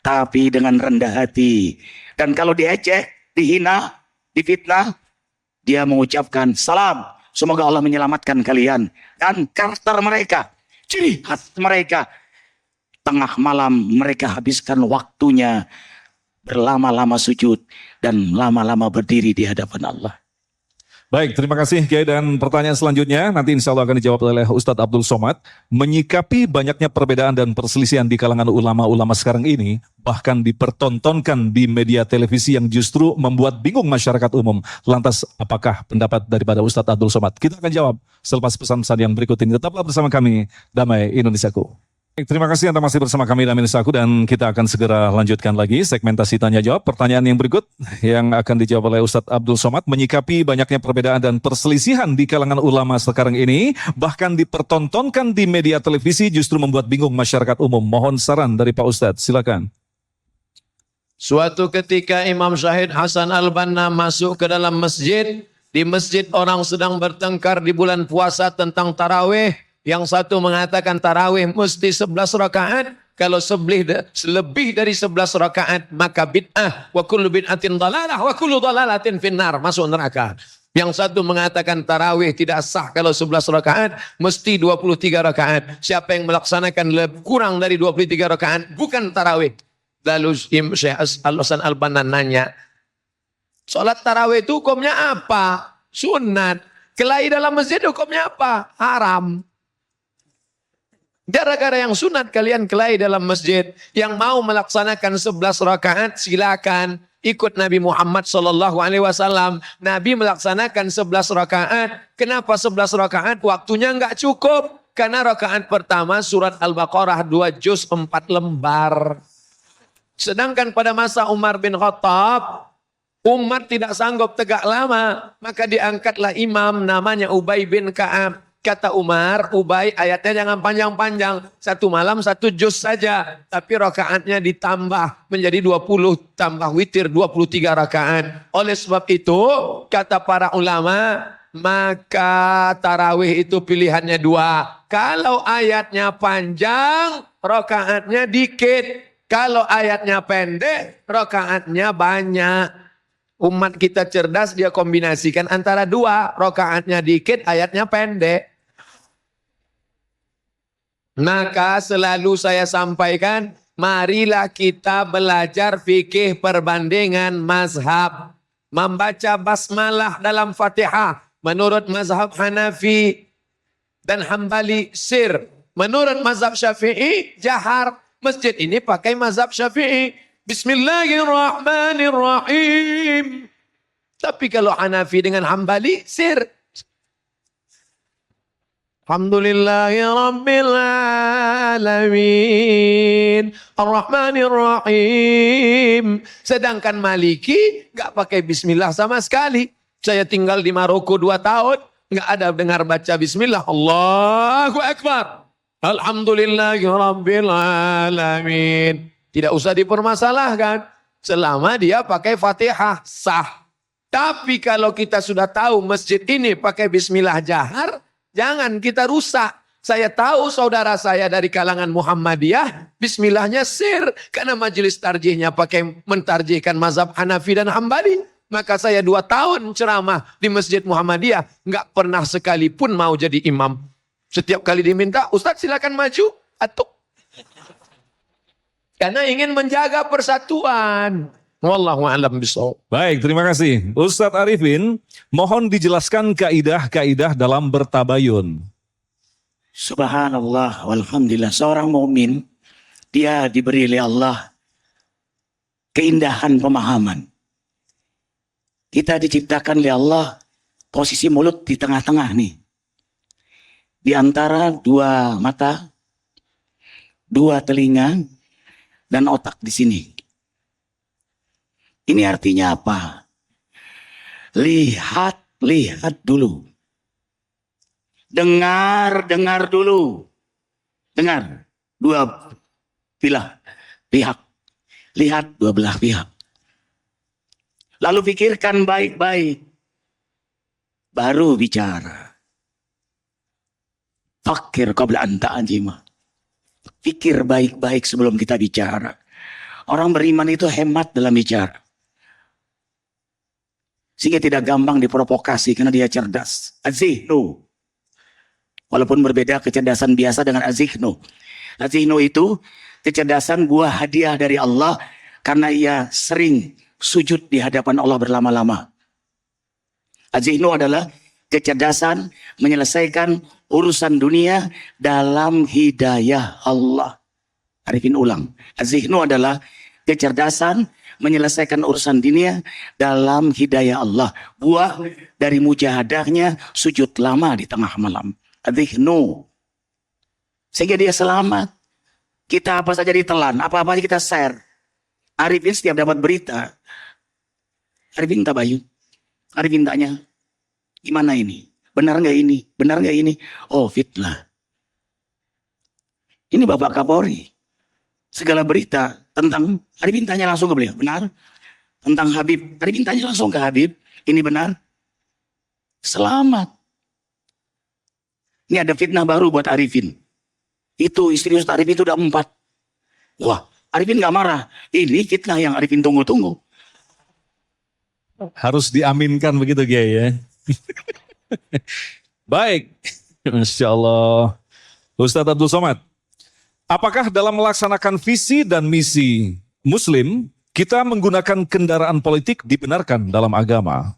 tapi dengan rendah hati. Dan kalau diejek, dihina, difitnah, dia mengucapkan salam, semoga Allah menyelamatkan kalian. Dan karakter mereka, ciri khas mereka, tengah malam mereka habiskan waktunya berlama-lama sujud dan lama-lama berdiri di hadapan Allah. Baik, terima kasih Kiai, dan pertanyaan selanjutnya nanti insya Allah akan dijawab oleh Ustadz Abdul Somad. Menyikapi banyaknya perbedaan dan perselisihan di kalangan ulama-ulama sekarang ini, bahkan dipertontonkan di media televisi yang justru membuat bingung masyarakat umum. Lantas apakah pendapat daripada Ustadz Abdul Somad? Kita akan jawab selepas pesan-pesan yang berikut ini. Tetaplah bersama kami, Damai Indonesiaku. Baik, terima kasih Anda masih bersama kami Damai Indonesiaku, dan kita akan segera lanjutkan lagi segmentasi tanya jawab. Pertanyaan yang berikut yang akan dijawab oleh Ustadz Abdul Somad, menyikapi banyaknya perbedaan dan perselisihan di kalangan ulama sekarang ini, bahkan dipertontonkan di media televisi justru membuat bingung masyarakat umum. Mohon saran dari Pak Ustadz, silakan. Suatu ketika Imam Syahid Hasan Al-Banna masuk ke dalam masjid. Di masjid orang sedang bertengkar di bulan puasa tentang tarawih. Yang satu mengatakan tarawih mesti 11 rakaat. Kalau lebih dari 11 rakaat maka bid'ah. Wa kullu bid'atin dalalah wa kullu dalalatin finnar. Masuk neraka. Yang satu mengatakan tarawih tidak sah kalau 11 rakaat. Mesti 23 rakaat. Siapa yang melaksanakan kurang dari 23 rakaat bukan tarawih. Lalu Syekh Al-Hasan Al-Banna nanya, sholat tarawih itu hukumnya apa? Sunat. Kelahi dalam masjid hukumnya apa? Haram. Gara-gara yang sunat kalian kelahi dalam masjid. Yang mau melaksanakan 11 rakaat silakan ikut Nabi Muhammad SAW. Nabi melaksanakan 11 rakaat. Kenapa 11 rakaat? Waktunya enggak cukup. Karena rakaat pertama surat Al-Baqarah 2 juz 4 lembar. Sedangkan pada masa Umar bin Khattab, umat tidak sanggup tegak lama. Maka diangkatlah imam namanya Ubay bin Ka'ab. Kata Umar, Ubay ayatnya jangan panjang-panjang. Satu malam 1 juz saja. Tapi rakaatnya ditambah menjadi 20. Tambah witir 23 rakaat. Oleh sebab itu, kata para ulama, maka tarawih itu pilihannya 2. Kalau ayatnya panjang, rakaatnya dikit. Kalau ayatnya pendek, rakaatnya banyak. Umat kita cerdas, dia kombinasikan antara 2. Rakaatnya dikit, ayatnya pendek. Maka selalu saya sampaikan, marilah kita belajar fikih perbandingan mazhab. Membaca basmalah dalam Fatihah. Menurut mazhab Hanafi dan Hambali sir. Menurut mazhab Syafi'i jahar. Masjid ini pakai mazhab Syafi'i. Bismillahirrahmanirrahim. Tapi kalau Hanafi dengan Hambali sir. Alhamdulillahi Rabbil Alamin Ar-Rahmanir-Rahim. Sedangkan Maliki gak pakai bismillah sama sekali. Saya tinggal di Maroko 2 tahun, gak ada dengar baca bismillah. Allahu Akbar. Alhamdulillahi Rabbil Alamin. Tidak usah dipermasalahkan. Selama dia pakai Fatihah sah. Tapi kalau kita sudah tahu masjid ini pakai bismillah jahar, jangan kita rusak. Saya tahu saudara saya dari kalangan Muhammadiyah, bismillahnya sir. Karena majelis tarjihnya pakai mentarjihkan mazhab Hanafi dan Hambali. Maka saya 2 tahun ceramah di Masjid Muhammadiyah. Nggak pernah sekalipun mau jadi imam. Setiap kali diminta, Ustaz silakan maju. Atau karena ingin menjaga persatuan. Wallahu a'lam bishawab. Baik, terima kasih. Ustadz Arifin, mohon dijelaskan kaidah-kaidah dalam bertabayun. Subhanallah, walhamdulillah. Seorang mukmin dia diberi oleh Allah keindahan pemahaman. Kita diciptakan oleh Allah posisi mulut di tengah-tengah nih. Di antara 2 mata, 2 telinga, dan otak di sini. Ini artinya apa? Lihat dulu. Dengar dulu. Dengar. 2 pihak. Lihat 2 belah pihak. Lalu pikirkan baik-baik. Baru bicara. Fakir qabla an ta'jima. Pikir baik-baik sebelum kita bicara. Orang beriman itu hemat dalam bicara. Sehingga tidak gampang diprovokasi karena dia cerdas. Azihnu. Walaupun berbeda kecerdasan biasa dengan azihnu. Azihnu itu kecerdasan buah hadiah dari Allah karena ia sering sujud di hadapan Allah berlama-lama. Azihnu adalah kecerdasan menyelesaikan urusan dunia dalam hidayah Allah. Arifin ulang. Azihnu adalah kecerdasan menyelesaikan urusan dunia dalam hidayah Allah. Buah dari mujahadahnya sujud lama di tengah malam. Azihnu. Sehingga dia selamat. Kita apa saja ditelan, apa-apa kita share. Arifin setiap dapat berita, Arifin tabayun. Arifin tanya, gimana ini? Benar nggak ini? Benar nggak ini? Oh, fitnah. Ini Bapak Kapolri. Segala berita tentang, Arifin tanya langsung ke beliau, benar? Tentang Habib, Arifin tanya langsung ke Habib, ini benar? Selamat. Ini ada fitnah baru buat Arifin. Itu istri Ustaz Arifin itu udah 4. Wah, Arifin nggak marah. Ini fitnah yang Arifin tunggu-tunggu. Harus diaminkan begitu Kiai ya. Baik, Masya Allah. Ustadz Abdul Somad, apakah dalam melaksanakan visi dan misi Muslim, kita menggunakan kendaraan politik dibenarkan dalam agama?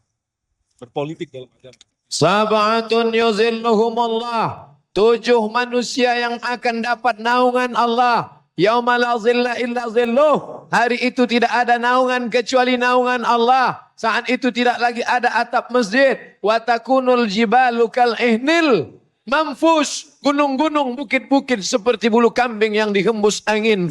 Berpolitik dalam agama. Sab'atun yuzilluhumullah. 7 manusia yang akan dapat naungan Allah. Yauma la zilla illa zilluh. Hari itu tidak ada naungan kecuali naungan Allah. Saat itu tidak lagi ada atap masjid. Wa takunul jibalu kal ihnil manfush. Gunung-gunung, bukit-bukit seperti bulu kambing yang dihembus angin.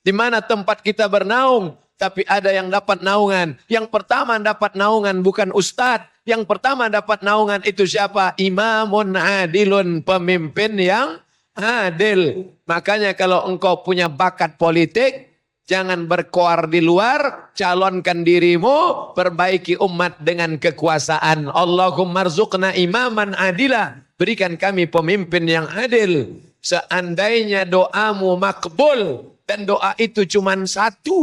Di mana tempat kita bernaung, tapi ada yang dapat naungan. Yang pertama dapat naungan bukan ustadz. Yang pertama dapat naungan itu siapa? Imamun adilun, pemimpin yang adil. Makanya kalau engkau punya bakat politik, jangan berkoar di luar, calonkan dirimu, perbaiki umat dengan kekuasaan. Allahumma rzuqna imaman adila. Berikan kami pemimpin yang adil. Seandainya doamu makbul, dan doa itu cuma 1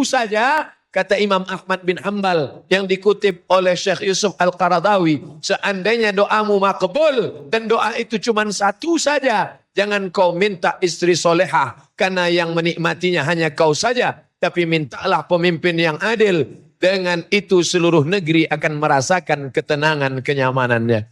saja, kata Imam Ahmad bin Hanbal yang dikutip oleh Syekh Yusuf Al-Qaradawi. Seandainya doamu makbul dan doa itu cuma 1 saja, jangan kau minta istri solehah karena yang menikmatinya hanya kau saja. Tapi mintalah pemimpin yang adil. Dengan itu seluruh negeri akan merasakan ketenangan, kenyamanannya.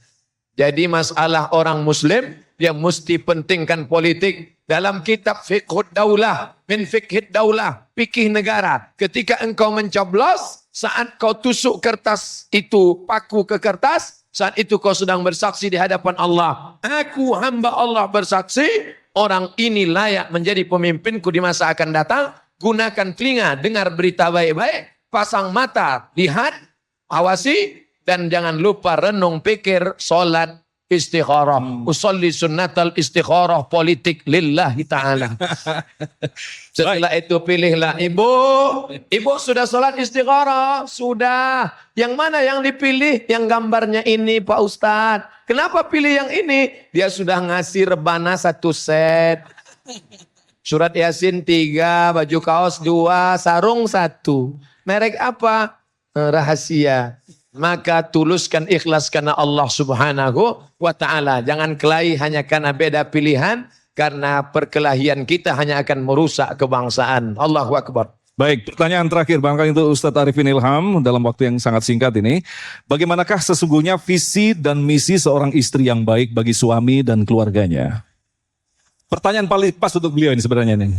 Jadi masalah orang muslim yang mesti pentingkan politik. Dalam kitab Fiqhud Daulah, min Fiqhid Daulah, fikih negara. Ketika engkau mencoblos, saat kau tusuk kertas itu, paku ke kertas, saat itu kau sedang bersaksi di hadapan Allah. Aku hamba Allah bersaksi, orang ini layak menjadi pemimpinku di masa akan datang. Gunakan telinga, dengar berita baik-baik. Pasang mata, lihat, awasi. Dan jangan lupa renung, pikir, sholat istikharah. Usolli sunnatal istikharah politik lillahi ta'ala. Setelah itu pilihlah ibu. Ibu sudah sholat istikharah? Sudah. Yang mana yang dipilih? Yang gambarnya ini Pak Ustadz. Kenapa pilih yang ini? Dia sudah ngasih rebana 1 set. Surat Yasin 3, baju kaos 2, sarung 1. Merek apa? Rahasia. Maka tuluskan, ikhlas karena Allah subhanahu wa ta'ala. Jangan kelahi hanya karena beda pilihan. Karena perkelahian kita hanya akan merusak kebangsaan. Allahu Akbar. Baik, pertanyaan terakhir barangkali untuk Ustadz Arifin Ilham dalam waktu yang sangat singkat ini. Bagaimanakah sesungguhnya visi dan misi seorang istri yang baik bagi suami dan keluarganya? Pertanyaan paling pas untuk beliau ini sebenarnya ini.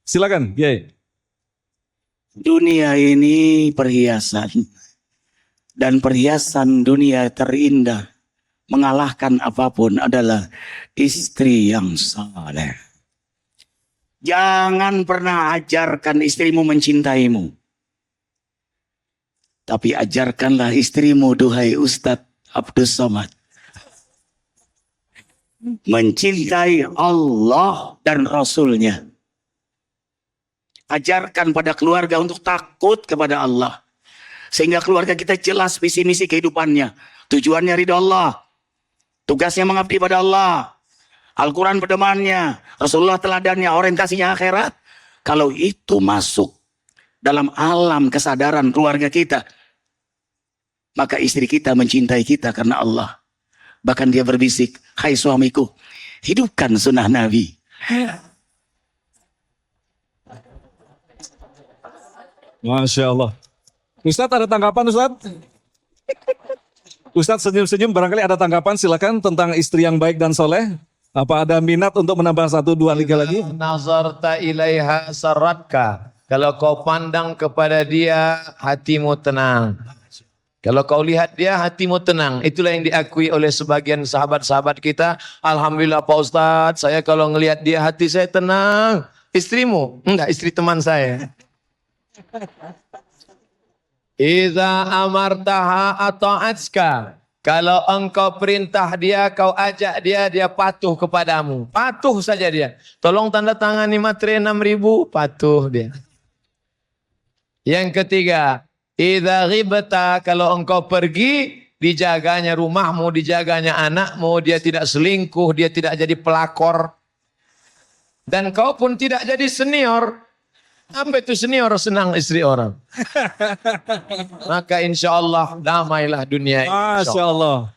Silakan, Kiai. Dunia ini perhiasan. Dan perhiasan dunia terindah mengalahkan apapun adalah istri yang saleh. Jangan pernah ajarkan istrimu mencintaimu. Tapi ajarkanlah istrimu, duhai Ustadz Abdul Somad, mencintai Allah dan Rasulnya. Ajarkan pada keluarga untuk takut kepada Allah. Sehingga keluarga kita jelas visi misi kehidupannya. Tujuannya ridha Allah. Tugasnya mengabdi pada Allah. Al-Quran pedomannya. Rasulullah teladannya, orientasinya akhirat. Kalau itu masuk dalam alam kesadaran keluarga kita, maka istri kita mencintai kita karena Allah. Bahkan dia berbisik, hai suamiku, hidupkan sunnah Nabi. Masya Allah. Ustadz ada tanggapan Ustadz? Ustadz senyum-senyum barangkali ada tanggapan, silakan tentang istri yang baik dan soleh. Apa ada minat untuk menambah 1, 2, 3 lagi? Nazarta ilaiha saratka. Kalau kau pandang kepada dia, hatimu tenang. Kalau kau lihat dia, hatimu tenang. Itulah yang diakui oleh sebagian sahabat-sahabat kita. Alhamdulillah Pak Ustadz, saya kalau ngelihat dia hati saya tenang. Istrimu? Enggak, istri teman saya. Iza amartaha ata'atska. Kalau engkau perintah dia, kau ajak dia, dia patuh kepadamu. Patuh saja dia. Tolong tanda tangani materai 6.000, patuh dia. Yang ketiga, iza ghibta, kalau engkau pergi, dijaganya rumahmu, dijaganya anakmu, dia tidak selingkuh, dia tidak jadi pelakor. Dan kau pun tidak jadi senior. Apa itu senior? Senang istri orang. Maka insya Allah damailah dunia ini. Masya Allah.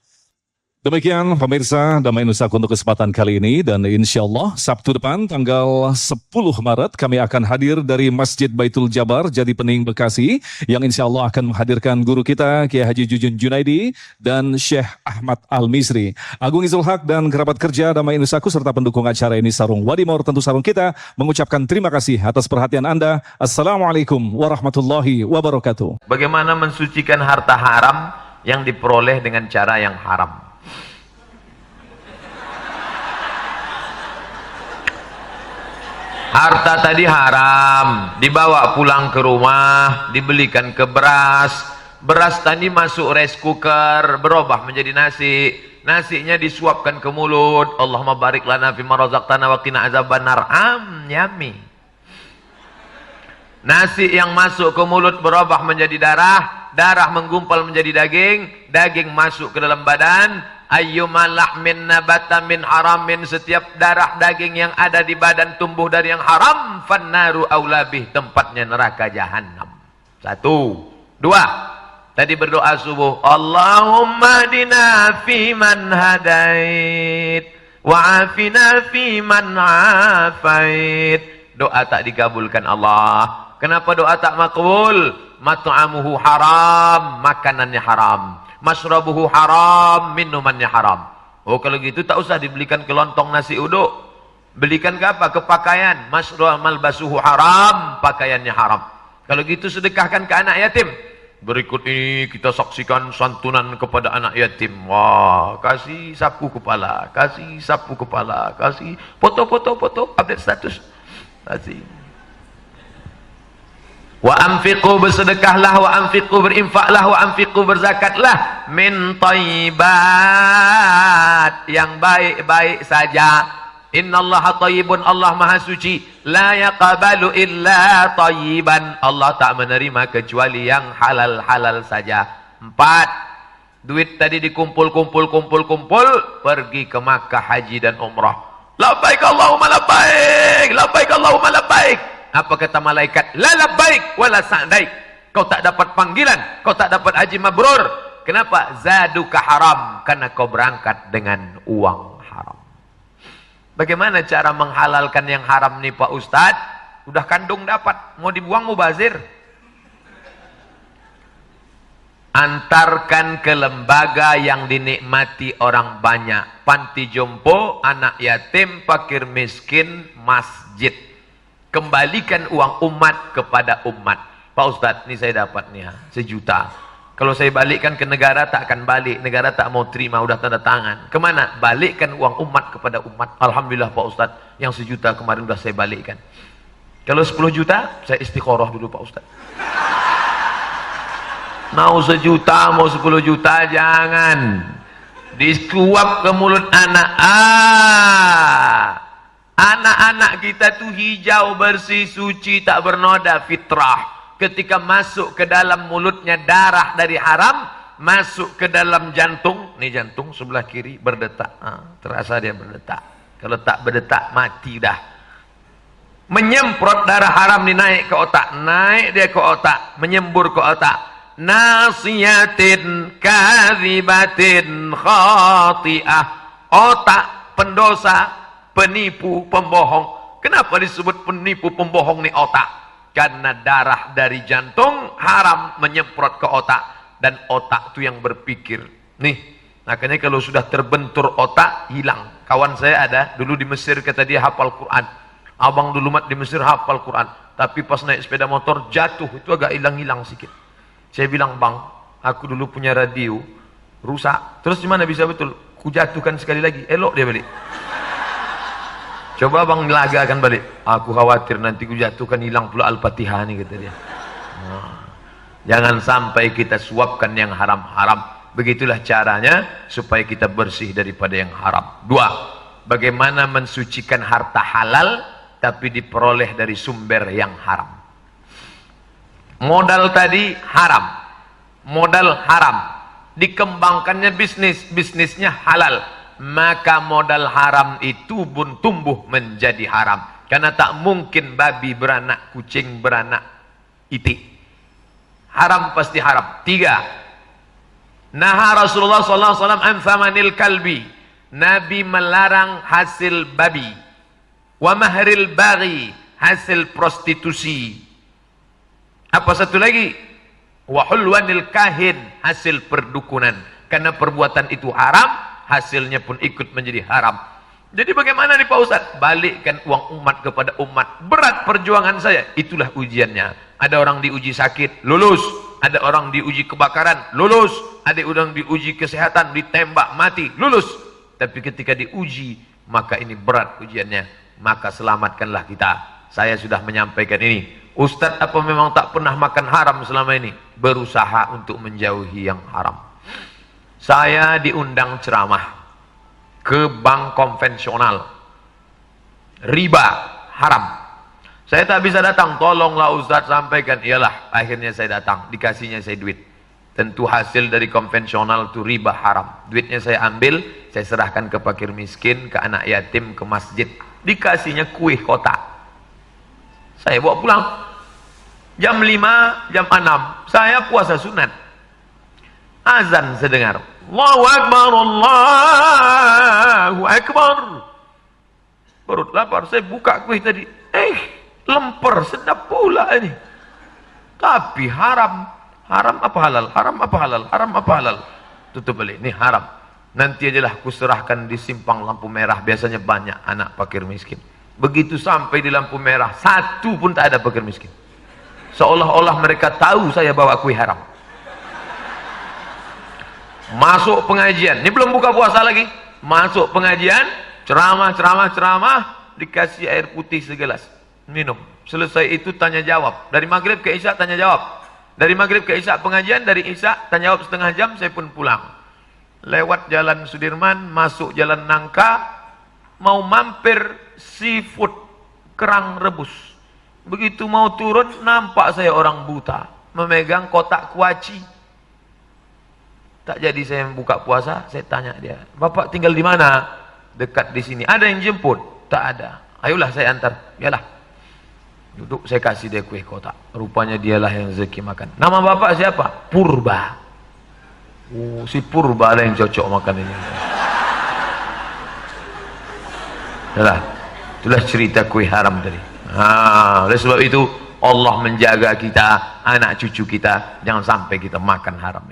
Demikian pemirsa Damai Nusaku untuk kesempatan kali ini, dan insya Allah Sabtu depan tanggal 10 Maret kami akan hadir dari Masjid Baitul Jabar Jati Pening Bekasi, yang insya Allah akan menghadirkan guru kita Kiai Haji Jujun Junaidi dan Syekh Ahmad Al-Misri. Agung Izul Haq dan kerabat kerja Damai Nusaku serta pendukung acara ini Sarung Wadimor, tentu sarung kita, mengucapkan terima kasih atas perhatian Anda. Assalamualaikum warahmatullahi wabarakatuh. Bagaimana mensucikan harta haram yang diperoleh dengan cara yang haram? Harta tadi haram, dibawa pulang ke rumah, dibelikan ke beras. Beras tadi masuk rice cooker, berubah menjadi nasi. Nasinya disuapkan ke mulut. Allahumma barik lana fima razaqtana wa qina azabannar. Yummy. Nasi yang masuk ke mulut berubah menjadi darah. Darah menggumpal menjadi daging. Daging masuk ke dalam badan. Ayyuma lahmin nabata min haramin, setiap darah daging yang ada di badan tumbuh dari yang haram, fannaru aulabih, tempatnya neraka jahanam. 1, 2. Tadi berdoa subuh, Allahumma dina fi man hadait wa afina fi man afait. Doa tak dikabulkan Allah. Kenapa doa tak makbul? Mat'amuhu haram, makanannya haram. Masrabuhu haram, minumannya haram. Oh kalau gitu tak usah dibelikan kelontong nasi uduk. Belikan ke apa? Ke pakaian. Malbasuhu haram, pakaiannya haram. Kalau gitu sedekahkan ke anak yatim. Berikut ini kita saksikan santunan kepada anak yatim. Wah, kasih sapu kepala, kasih sapu kepala, kasih foto, update status. Kasih. Wa anfiqu, bersedekahlah, wa anfiqu, berinfaklah, wa anfiqu, berzakatlah, min thayyibat, yang baik-baik saja. Innallaha thayyibun, Allah maha suci, la yaqbalu illa thayyiban, Allah tak menerima kecuali yang halal-halal saja. 4, duit tadi dikumpul, pergi ke Makkah, haji dan umrah. Labbaik Allahumma labbaik, labbaik Allahumma labbaik. Apa kata malaikat? La labbaik wala sa'daik. Kau tak dapat panggilan, kau tak dapat haji mabrur. Kenapa? Zaduka haram, karena kau berangkat dengan uang haram. Bagaimana cara menghalalkan yang haram nih Pak Ustadz? Udah kandung dapat, mau dibuang mubazir. Antarkan ke lembaga yang dinikmati orang banyak. Panti jompo, anak yatim, fakir miskin, masjid. Kembalikan uang umat kepada umat. Pak Ustadz, ini saya dapat nih 1 juta. Kalau saya balikkan ke negara tak akan balik. Negara tak mau terima, udah tanda tangan. Kemana? Balikkan uang umat kepada umat. Alhamdulillah Pak Ustadz, yang 1 juta kemarin udah saya balikkan. Kalau 10 juta, saya istiqoroh dulu Pak Ustadz. Mau 1 juta, mau 10 juta, jangan. Disuap ke mulut anak. Anak-anak kita tuh hijau, bersih, suci, tak bernoda, fitrah. Ketika masuk ke dalam mulutnya darah dari haram, masuk ke dalam jantung, nih jantung sebelah kiri berdetak, terasa dia berdetak. Kalau tak berdetak, mati dah. Menyemprot darah haram nih, naik ke otak, naik dia ke otak, menyembur ke otak. Nasiyatin kadhibatin khati'ah, otak pendosa, penipu, pembohong. Kenapa disebut penipu, pembohong nih otak? Karena darah dari jantung haram menyemprot ke otak, dan otak itu yang berpikir. Nih, makanya kalau sudah terbentur otak, hilang. Kawan saya ada dulu di Mesir, kata dia hafal Quran. Abang dulu mat di Mesir hafal Quran, tapi pas naik sepeda motor jatuh, itu agak hilang-hilang sedikit. Saya bilang, bang, aku dulu punya radio rusak, terus gimana bisa betul? Ku jatuhkan sekali lagi, elok dia balik. Coba bang lagakan balik. Aku khawatir nanti ku jatuhkan, hilang pula Al-Fatihah nih, kata dia. Jangan sampai kita suapkan yang haram-haram. Begitulah caranya supaya kita bersih daripada yang haram. 2, bagaimana mensucikan harta halal tapi diperoleh dari sumber yang haram. Modal tadi haram, modal haram, dikembangkannya bisnisnya halal, maka modal haram itu pun tumbuh menjadi haram. Karena tak mungkin babi beranak kucing beranak itik. Haram pasti haram. 3, naha Rasulullah SAW an thamanil kalbi, Nabi melarang hasil babi. Wa mahril baghi, hasil prostitusi. Apa satu lagi? Wa hulwanil kahin, hasil perdukunan. Karena perbuatan itu haram, hasilnya pun ikut menjadi haram. Jadi bagaimana nih Pak Ustadz? Balikkan uang umat kepada umat. Berat perjuangan saya, itulah ujiannya. Ada orang diuji sakit, lulus. Ada orang diuji kebakaran, lulus. Ada orang diuji kesehatan, ditembak, mati, lulus. Tapi ketika diuji, maka ini berat ujiannya. Maka selamatkanlah kita. Saya sudah menyampaikan ini. Ustadz, apa memang tak pernah makan haram selama ini? Berusaha untuk menjauhi yang haram. Saya diundang ceramah ke bank konvensional, riba haram. Saya tak bisa datang, tolonglah Ustadz sampaikan. Iyalah, akhirnya saya datang, dikasihnya saya duit. Tentu hasil dari konvensional itu riba haram. Duitnya saya ambil, saya serahkan ke fakir miskin, ke anak yatim, ke masjid. Dikasihnya kuih kotak, saya bawa pulang. Jam 5, jam 6 saya puasa sunat. Azan saya dengar, Allahu Akbar, Allahu Akbar. Perut lapar, saya buka kuih tadi, lemper, sedap pula ini. Tapi haram. Haram apa halal? Haram apa halal? Haram apa halal? Tutup balik, ini haram. Nanti ajalah kuserahkan di simpang lampu merah. Biasanya banyak anak fakir miskin. Begitu sampai di lampu merah, satu pun tak ada fakir miskin. Seolah-olah mereka tahu saya bawa kuih haram. Masuk pengajian, ini belum buka puasa lagi. Masuk pengajian, ceramah, dikasih air putih segelas, minum. Selesai itu tanya jawab. Dari maghrib ke isya tanya jawab. Dari maghrib ke isya pengajian, dari isya tanya jawab setengah jam, saya pun pulang. Lewat jalan Sudirman, masuk jalan Nangka, mau mampir seafood, kerang rebus. Begitu mau turun, nampak saya orang buta, memegang kotak kuaci. Tak jadi saya buka puasa, saya tanya dia, Bapak tinggal di mana? Dekat di sini. Ada yang jemput? Tak ada. Ayolah saya antar. Yalah. Duduk, saya kasih dia kue kotak. Rupanya dialah yang rezeki makan. Nama Bapak siapa? Purba. Oh, si Purba ada yang cocok makan ini. Yalah. Itulah cerita kue haram tadi. Oleh sebab itu Allah menjaga kita, anak cucu kita, jangan sampai kita makan haram.